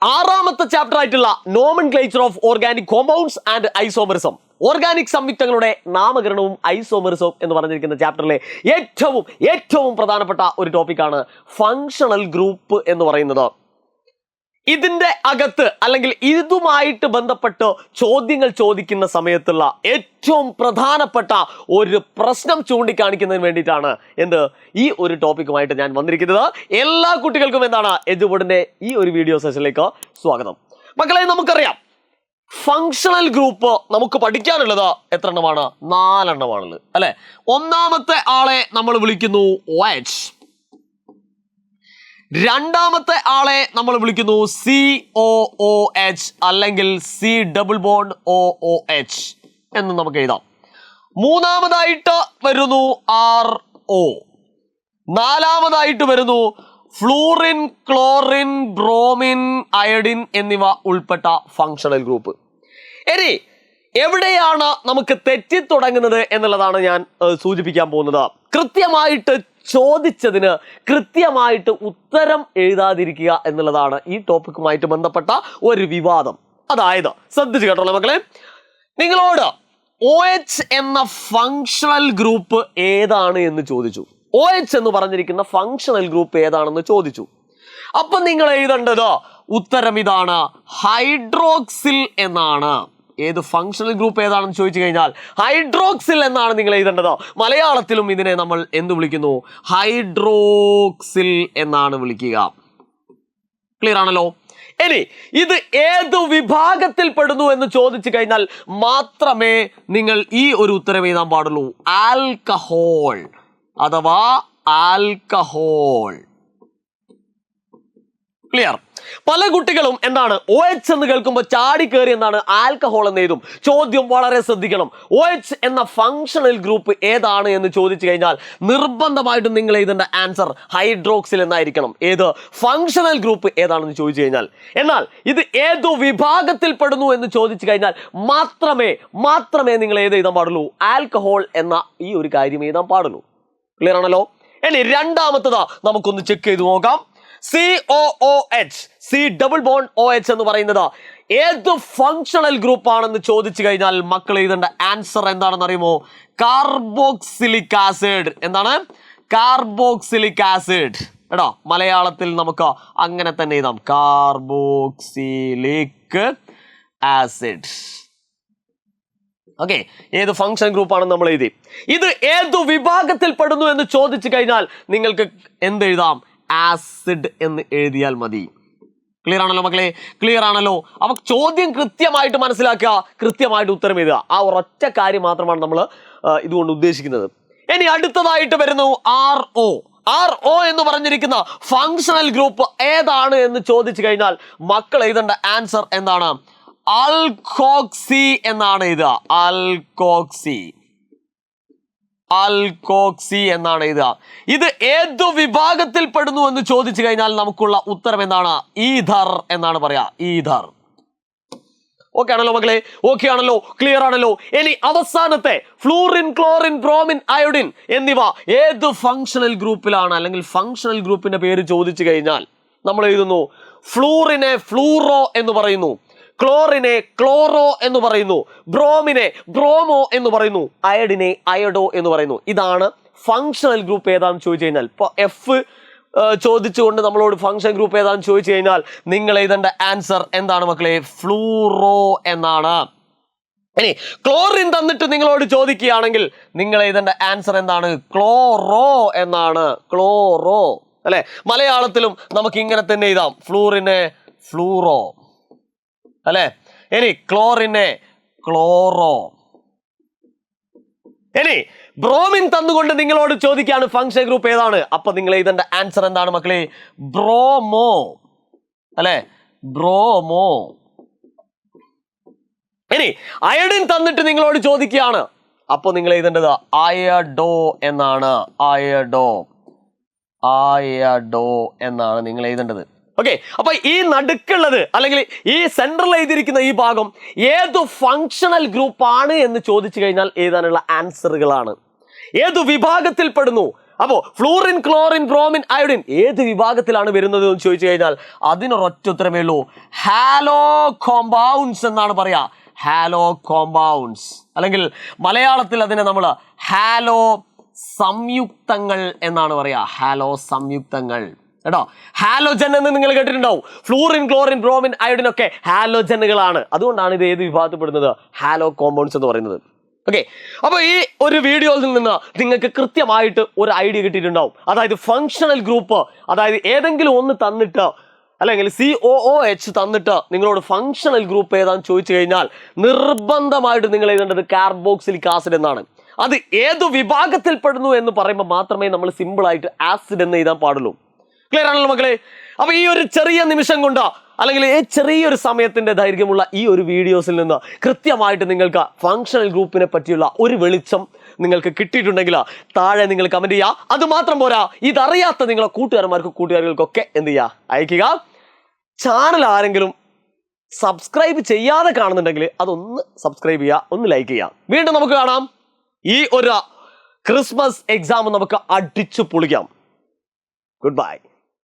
ആറാമത്തെ ചാപ്റ്റർ ആയിട്ടുള്ള nomenclature of organic compounds and isomerism, organic സംയുക്തങ്ങളുടെ നാമകരണവും ഐസോമറിസവും എന്ന് പറഞ്ഞിരിക്കുന്ന ചാപ്റ്ററിലെ ഏറ്റവും പ്രധാനപ്പെട്ട ഒരു ടോപ്പിക്കാണ് ഫങ്ഷണൽ ഗ്രൂപ്പ് എന്ന് പറയുന്നത്. ഇതിന്റെ അകത്ത് അല്ലെങ്കിൽ ഇതുമായിട്ട് ബന്ധപ്പെട്ട് ചോദ്യങ്ങൾ ചോദിക്കുന്ന സമയത്തുള്ള ഏറ്റവും പ്രധാനപ്പെട്ട ഒരു പ്രശ്നം ചൂണ്ടിക്കാണിക്കുന്നതിന് വേണ്ടിയിട്ടാണ് ഈ ഒരു ടോപ്പിക്കുമായിട്ട് ഞാൻ വന്നിരിക്കുന്നത്. എല്ലാ കുട്ടികൾക്കും എജുബോർഡിന്റെ ഈ ഒരു വീഡിയോ സെഷനിലേക്ക് സ്വാഗതം. മക്കളെ, നമുക്കറിയാം ഫങ്ഷണൽ ഗ്രൂപ്പ് നമുക്ക് പഠിക്കാനുള്ളത് എത്ര എണ്ണമാണ്? 4 എണ്ണമാണുള്ളത് അല്ലെ. ഒന്നാമത്തെ ആളെ നമ്മൾ വിളിക്കുന്നു OH, രണ്ടാമത്തെ ആളെ നമ്മൾ വിളിക്കുന്നു COOH അല്ലെങ്കിൽ C ഡബിൾ ബോണ്ട് OOH എന്ന് നമുക്ക് എഴുതാം. മൂന്നാമതായിട്ട് വരുന്നു RO, നാലാമതായിട്ട് വരുന്നു ഫ്ലൂറിൻ, ക്ലോറിൻ, ബ്രോമിൻ, അയഡിൻ എന്നിവ ഉൾപ്പെട്ട ഫങ്ഷണൽ ഗ്രൂപ്പ്. ഇനി എവിടെയാണ് നമുക്ക് തെറ്റിത്തുടങ്ങുന്നത് എന്നുള്ളതാണ് ഞാൻ സൂചിപ്പിക്കാൻ പോകുന്നത്. കൃത്യമായിട്ട് ചോദിച്ചതിന് കൃത്യമായിട്ട് ഉത്തരം എഴുതാതിരിക്കുക എന്നുള്ളതാണ് ഈ ടോപ്പിക്കുമായിട്ട് ബന്ധപ്പെട്ട ഒരു വിവാദം. അതായത് ശ്രദ്ധിച്ചു കേട്ടോളൂ മക്കളെ, നിങ്ങളോട് OH എന്ന ഫങ്ഷണൽ ഗ്രൂപ്പ് ഏതാണ് എന്ന് ചോദിച്ചു. OH എന്ന് പറഞ്ഞിരിക്കുന്ന ഫങ്ഷണൽ ഗ്രൂപ്പ് ഏതാണെന്ന് ചോദിച്ചു. അപ്പൊ നിങ്ങൾ എഴുതേണ്ടത് ഉത്തരം ഇതാണ്, ഹൈഡ്രോക്സിൽ എന്നാണ്. ഏത് ഫങ്ഷണൽ ഗ്രൂപ്പ് ഏതാണെന്ന് ചോദിച്ചു കഴിഞ്ഞാൽ ഹൈഡ്രോക്സിൽ എന്നാണ് നിങ്ങൾ എഴുതേണ്ടത്. മലയാളത്തിലും ഇതിനെ നമ്മൾ എന്ത് വിളിക്കുന്നു? ഹൈഡ്രോക്സിൽ എന്നാണ് വിളിക്കുക. ക്ലിയർ ആണല്ലോ. ഇനി ഇത് ഏത് വിഭാഗത്തിൽ പെടുന്നു എന്ന് ചോദിച്ചു കഴിഞ്ഞാൽ മാത്രമേ നിങ്ങൾ ഈ ഒരു ഉത്തരം എഴുതാൻ പാടുള്ളൂ. ആൽക്കഹോൾ അഥവാ ആൽക്കഹോൾ. ക്ലിയർ. പല കുട്ടികളും OH എന്ന് കേൾക്കുമ്പോൾ ചാടി കയറി ആൽക്കഹോൾ എന്ന് എഴുതും. ചോദ്യം വളരെ ശ്രദ്ധിക്കണം. OH എന്ന ഫങ്ഷണൽ ഗ്രൂപ്പ് ഏതാണ് എന്ന് ചോദിച്ചു കഴിഞ്ഞാൽ നിർബന്ധമായിട്ടും നിങ്ങൾ എഴുതേണ്ട ആൻസർ ഹൈഡ്രോക്സിൽ എന്നായിരിക്കണം. ഏത് ഫങ്ഷണൽ ഗ്രൂപ്പ് ഏതാണെന്ന് ചോദിച്ചു കഴിഞ്ഞാൽ. എന്നാൽ ഇത് ഏതു വിഭാഗത്തിൽ പെടുന്നു എന്ന് ചോദിച്ചു കഴിഞ്ഞാൽ മാത്രമേ നിങ്ങൾ ഏത് എഴുതാൻ പാടുള്ളൂ? ആൽക്കഹോൾ എന്ന ഈ ഒരു കാര്യം എഴുതാൻ പാടുള്ളൂ. ക്ലിയർ ആണല്ലോ. ഇനി രണ്ടാമത്തതാ നമുക്കൊന്ന് ചെക്ക് ചെയ്ത് നോക്കാം. COOH, C double bond OH എന്ന് പറയുന്നത് ഏത് ഫങ്ഷണൽ ഗ്രൂപ്പ് ആണെന്ന് ചോദിച്ചു കഴിഞ്ഞാൽ മക്കൾ എഴുതേണ്ട ആൻസർ എന്താണെന്ന് അറിയുമോ? Carboxylic acid. എന്താണ്? Carboxylic acid. കേട്ടോ, മലയാളത്തിൽ നമുക്ക് അങ്ങനെ തന്നെ എഴുതാം, കാർബോക്സിലിക് ആസിഡ്. ഓക്കെ, ഏത് ഫങ്ഷൻ ഗ്രൂപ്പ് ആണെന്ന് നമ്മൾ എഴുതി. ഇത് ഏതു വിഭാഗത്തിൽ പെടുന്നു എന്ന് ചോദിച്ചു കഴിഞ്ഞാൽ നിങ്ങൾക്ക് എന്തെഴുതാം? ആസിഡ് എന്ന് എഴുതിയാൽ മതി. ക്ലിയർ ആണല്ലോ മക്കളെ? ക്ലിയർ ആണല്ലോ. അപ്പൊ ചോദ്യം കൃത്യമായിട്ട് മനസ്സിലാക്കുക, കൃത്യമായിട്ട് ഉത്തരം എഴുതുക. ആ ഒരൊറ്റ കാര്യം മാത്രമാണ് നമ്മൾ ഇതുകൊണ്ട് ഉദ്ദേശിക്കുന്നത്. ഇനി അടുത്തതായിട്ട് വരുന്നു RO എന്ന് പറഞ്ഞിരിക്കുന്ന ഫങ്ഷണൽ ഗ്രൂപ്പ് ഏതാണ് എന്ന് ചോദിച്ചു കഴിഞ്ഞാൽ മക്കൾ എഴുതേണ്ട ആൻസർ എന്താണ്? ആൽക്കോക്സി എന്നാണ് എഴുതുക. ആൽക്കോക്സി എന്നാണ് എഴുതുക. ഇത് ഏതു വിഭാഗത്തിൽ പെടുന്നു എന്ന് ചോദിച്ചു കഴിഞ്ഞാൽ നമുക്കുള്ള ഉത്തരം എന്താണ്? ഈഥർ എന്നാണ് പറയാ. ഈഥർ. ഓക്കെ ആണല്ലോ മക്കളെ? ഓക്കെ ആണല്ലോ? ക്ലിയർ ആണല്ലോ? ഇനി അവസാനത്തെ ഫ്ലൂറിൻ, ക്ലോറിൻ, ബ്രോമിൻ, അയോഡിൻ എന്നിവ ഏത് ഫങ്ഷണൽ ഗ്രൂപ്പിലാണ്? അല്ലെങ്കിൽ ഫങ്ഷണൽ ഗ്രൂപ്പിന്റെ പേര് ചോദിച്ചു കഴിഞ്ഞാൽ നമ്മൾ എഴുതുന്നു ഫ്ലൂറിനെ ഫ്ലൂറോ എന്ന് പറയുന്നു, ക്ലോറിനെ ക്ലോറോ എന്ന് പറയുന്നു, ബ്രോമിനെ ബ്രോമോ എന്ന് പറയുന്നു, അയഡിനെ അയഡോ എന്ന് പറയുന്നു. ഇതാണ് ഫങ്ഷണൽ ഗ്രൂപ്പ് ഏതാണെന്ന് ചോദിച്ചു കഴിഞ്ഞാൽ. ഇപ്പോൾ F ചോദിച്ചുകൊണ്ട് നമ്മളോട് ഫങ്ഷൻ ഗ്രൂപ്പ് ഏതാണെന്ന് ചോദിച്ചു കഴിഞ്ഞാൽ നിങ്ങൾ എഴുതേണ്ട ആൻസർ എന്താണ് മക്കളെ? ഫ്ലൂറോ എന്നാണ്. ഇനി ക്ലോറിൻ തന്നിട്ട് നിങ്ങളോട് ചോദിക്കുകയാണെങ്കിൽ നിങ്ങൾ എഴുതേണ്ട ആൻസർ എന്താണ്? ക്ലോറോ എന്നാണ്. ക്ലോറോ അല്ലെ. മലയാളത്തിലും നമുക്ക് ഇങ്ങനെ തന്നെ എഴുതാം, ഫ്ലൂറിനെ ഫ്ലൂറോ അല്ലെ. ഇനി ക്ലോറിനെ ക്ലോറോ. ഇനി ബ്രോമിൻ തന്നുകൊണ്ട് നിങ്ങളോട് ചോദിക്കുകയാണ് ഫങ്ഷൻ ഗ്രൂപ്പ് ഏതാണ്? അപ്പൊ നിങ്ങൾ എഴുതേണ്ട ആൻസർ എന്താണ് മക്കളെ? ബ്രോമോ അല്ലെ. ബ്രോമോ. ഇനി അയഡിൻ തന്നിട്ട് നിങ്ങളോട് ചോദിക്കുകയാണ്, അപ്പൊ നിങ്ങൾ എഴുതേണ്ടത് അയഡോ എന്നാണ്. അയഡോ എന്നാണ് നിങ്ങൾ എഴുതേണ്ടത്. ഓക്കെ, അപ്പൊ ഈ നടുക്കുള്ളത് അല്ലെങ്കിൽ ഈ സെൻട്രൽ എഴുതിയിരിക്കുന്ന ഈ ഭാഗം ഏതു ഫങ്ഷണൽ ഗ്രൂപ്പ് ആണ് എന്ന് ചോദിച്ചു കഴിഞ്ഞാൽ എഴുതാനുള്ള ആൻസറുകളാണ്. ഏതു വിഭാഗത്തിൽ പെടുന്നു? അപ്പോൾ ഫ്ലൂറിൻ, ക്ലോറിൻ, ബ്രോമിൻ, അയോഡിൻ ഏത് വിഭാഗത്തിലാണ് വരുന്നത് എന്ന് ചോദിച്ചു കഴിഞ്ഞാൽ അതിനൊരൊറ്റ ഉത്തരമേ ഉള്ളൂ, ഹാലോ കോമ്പൗണ്ട്സ് എന്നാണ് പറയാ. ഹാലോ കോമ്പൗണ്ട്സ്, അല്ലെങ്കിൽ മലയാളത്തിൽ അതിനെ നമ്മൾ ഹാലോ സംയുക്തങ്ങൾ എന്നാണ് പറയാ. ഹാലോ സംയുക്തങ്ങൾ കേട്ടോ. ഹാലോജൻ എന്ന് നിങ്ങൾ കേട്ടിട്ടുണ്ടാവും. ഫ്ലൂറിൻ, ക്ലോറിൻ, ബ്രോമിൻ, അയോഡിൻ ഒക്കെ ഹാലോജനുകളാണ്. അതുകൊണ്ടാണ് ഇത് ഏത് വിഭാഗത്തിൽപ്പെടുന്നത്, ഹാലോ കോമ്പൗണ്ട്സ് എന്ന് പറയുന്നത്. ഓക്കെ, അപ്പോൾ ഈ ഒരു വീഡിയോയിൽ നിന്ന് നിങ്ങൾക്ക് കൃത്യമായിട്ട് ഒരു ഐഡിയ കിട്ടിയിട്ടുണ്ടാവും. അതായത് ഫങ്ഷണൽ ഗ്രൂപ്പ്, അതായത് ഏതെങ്കിലും ഒന്ന് തന്നിട്ട് അല്ലെങ്കിൽ COOH തന്നിട്ട് നിങ്ങളോട് ഫങ്ഷണൽ ഗ്രൂപ്പ് ഏതാന്ന് ചോദിച്ചു കഴിഞ്ഞാൽ നിർബന്ധമായിട്ട് നിങ്ങൾ എഴുതേണ്ടത് കാർബോക്സിലിക് ആസിഡ് എന്നാണ്. അത് ഏത് വിഭാഗത്തിൽപ്പെടുന്നു എന്ന് പറയുമ്പോൾ മാത്രമേ നമ്മൾ സിമ്പിളായിട്ട് ആസിഡ് എന്ന് എഴുതാൻ പാടുള്ളൂ. ക്ലിയർ ആണല്ലോ മക്കളെ? അപ്പൊ ഈ ഒരു ചെറിയ നിമിഷം കൊണ്ട് അല്ലെങ്കിൽ ഈ ചെറിയൊരു സമയത്തിന്റെ ദൈർഘ്യമുള്ള ഈ ഒരു വീഡിയോസിൽ നിന്ന് കൃത്യമായിട്ട് നിങ്ങൾക്ക് ഫങ്ഷണൽ ഗ്രൂപ്പിനെ പറ്റിയുള്ള ഒരു വെളിച്ചം നിങ്ങൾക്ക് കിട്ടിയിട്ടുണ്ടെങ്കിൽ താഴെ നിങ്ങൾ കമന്റ് ചെയ്യുക. അത് മാത്രം പോരാ, ഇതറിയാത്ത നിങ്ങളെ കൂട്ടുകാർക്കൊക്കെ എന്ത് ചെയ്യുക, അയക്കുക. ചാനൽ ആരെങ്കിലും സബ്സ്ക്രൈബ് ചെയ്യാതെ കാണുന്നുണ്ടെങ്കിൽ അതൊന്ന് സബ്സ്ക്രൈബ് ചെയ്യുക, ഒന്ന് ലൈക്ക് ചെയ്യുക. വീണ്ടും നമുക്ക് കാണാം. ഈ ഒരു ക്രിസ്മസ് എക്സാം നമുക്ക് അടിച്ചു പൊളിക്കാം. Goodbye.